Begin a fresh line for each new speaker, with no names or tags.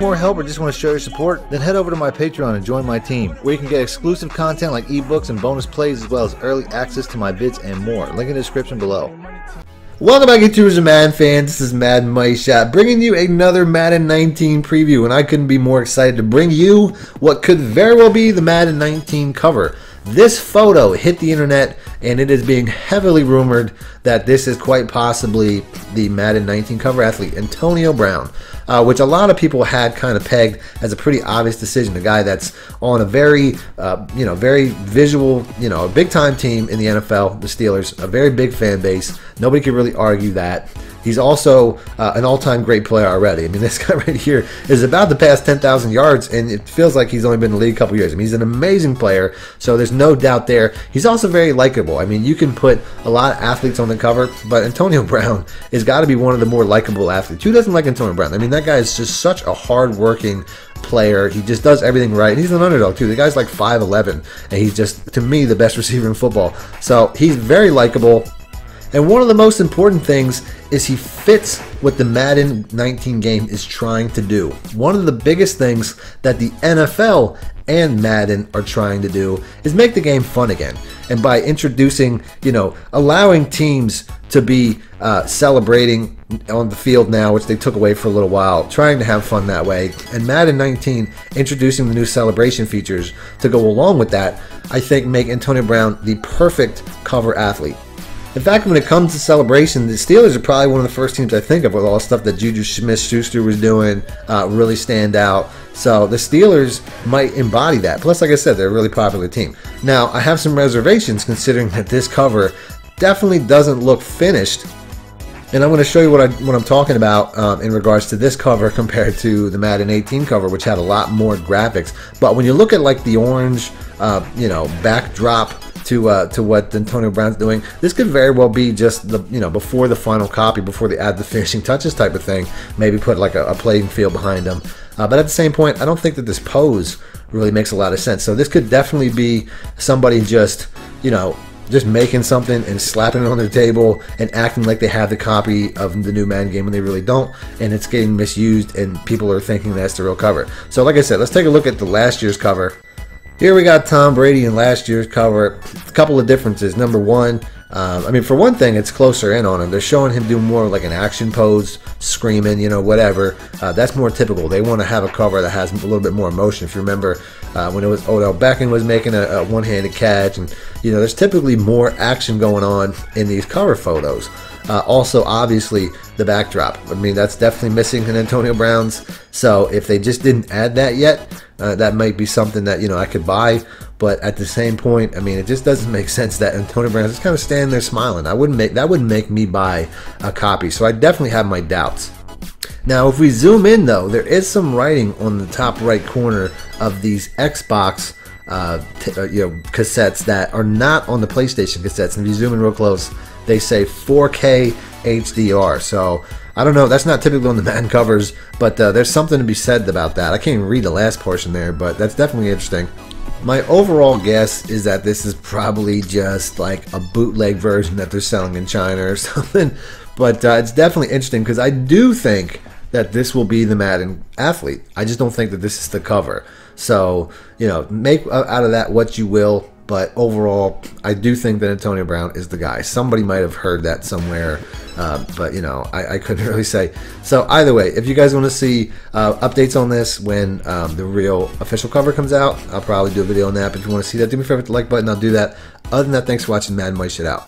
More help or just want to show your support? Then head over to my Patreon and join my team, where you can get exclusive content like ebooks and bonus plays, as well as early access to my vids and more. Link in the description below. Welcome back, YouTubers and Madden fans. This is Madden Money Shot, bringing you another Madden 19 preview, and I couldn't be more excited to bring you what could very well be the Madden 19 cover. This photo hit the internet, and it is being heavily rumored that this is quite possibly the Madden 19 cover athlete, Antonio Brown, which a lot of people had kind of pegged as a pretty obvious decision. A guy that's on a very, very visual, a big-time team in the NFL, the Steelers, a very big fan base. Nobody could really argue that. He's also an all-time great player already. I mean, this guy right here is about to pass 10,000 yards, and it feels like he's only been in the league a couple years. I mean, he's an amazing player, so there's no doubt there. He's also very likable. I mean, you can put a lot of athletes on the cover, but Antonio Brown has got to be one of the more likable athletes. Who doesn't like Antonio Brown? I mean, that guy is just such a hard-working player. He just does everything right. And he's an underdog, too. The guy's like 5'11", and he's just, to me, the best receiver in football. So he's very likable. And one of the most important things is he fits what the Madden 19 game is trying to do. One of the biggest things that the NFL and Madden are trying to do is make the game fun again. And by introducing, allowing teams to be celebrating on the field now, which they took away for a little while, trying to have fun that way. And Madden 19 introducing the new celebration features to go along with that, I think make Antonio Brown the perfect cover athlete. In fact, when it comes to celebration, the Steelers are probably one of the first teams I think of with all the stuff that Juju Smith-Schuster was doing really stand out. So the Steelers might embody that. Plus, like I said, they're a really popular team. Now, I have some reservations considering that this cover definitely doesn't look finished. And I'm going to show you what I'm talking about in regards to this cover compared to the Madden 18 cover, which had a lot more graphics. But when you look at like the orange, backdrop to what Antonio Brown's doing, this could very well be just the before the final copy, before they add the finishing touches type of thing. Maybe put like a playing field behind him. But at the same point, I don't think that this pose really makes a lot of sense. So this could definitely be somebody just just making something and slapping it on their table and acting like they have the copy of the new Madden game when they really don't, and it's getting misused and people are thinking that's the real cover. So like I said, let's take a look at the last year's cover. Here we got Tom Brady in last year's cover. A couple of differences. Number one, I mean, for one thing, it's closer in on him. They're showing him do more like an action pose, screaming, whatever. That's more typical. They want to have a cover that has a little bit more emotion. If you remember when it was Odell Beckham was making a one-handed catch, and there's typically more action going on in these cover photos. Also, obviously, the backdrop. I mean, that's definitely missing in Antonio Brown's. So if they just didn't add that yet, that might be something that I could buy. But at the same point, I mean, it just doesn't make sense that Antonio Brown's just kind of standing there smiling. That wouldn't make me buy a copy. So I definitely have my doubts. Now, if we zoom in, though, there is some writing on the top right corner of these Xbox cassettes that are not on the PlayStation cassettes. And if you zoom in real close, they say 4K HDR. So I don't know. That's not typically on the Madden covers, but there's something to be said about that. I can't even read the last portion there, but that's definitely interesting. My overall guess is that this is probably just like a bootleg version that they're selling in China or something. But it's definitely interesting because I do think that this will be the Madden athlete. I just don't think that this is the cover. So, make out of that what you will. But overall, I do think that Antonio Brown is the guy. Somebody might have heard that somewhere, but I couldn't really say. So either way, if you guys want to see updates on this when the real official cover comes out, I'll probably do a video on that. But if you want to see that, do me a favor, hit the like button. I'll do that. Other than that, thanks for watching Madden Money Shot out.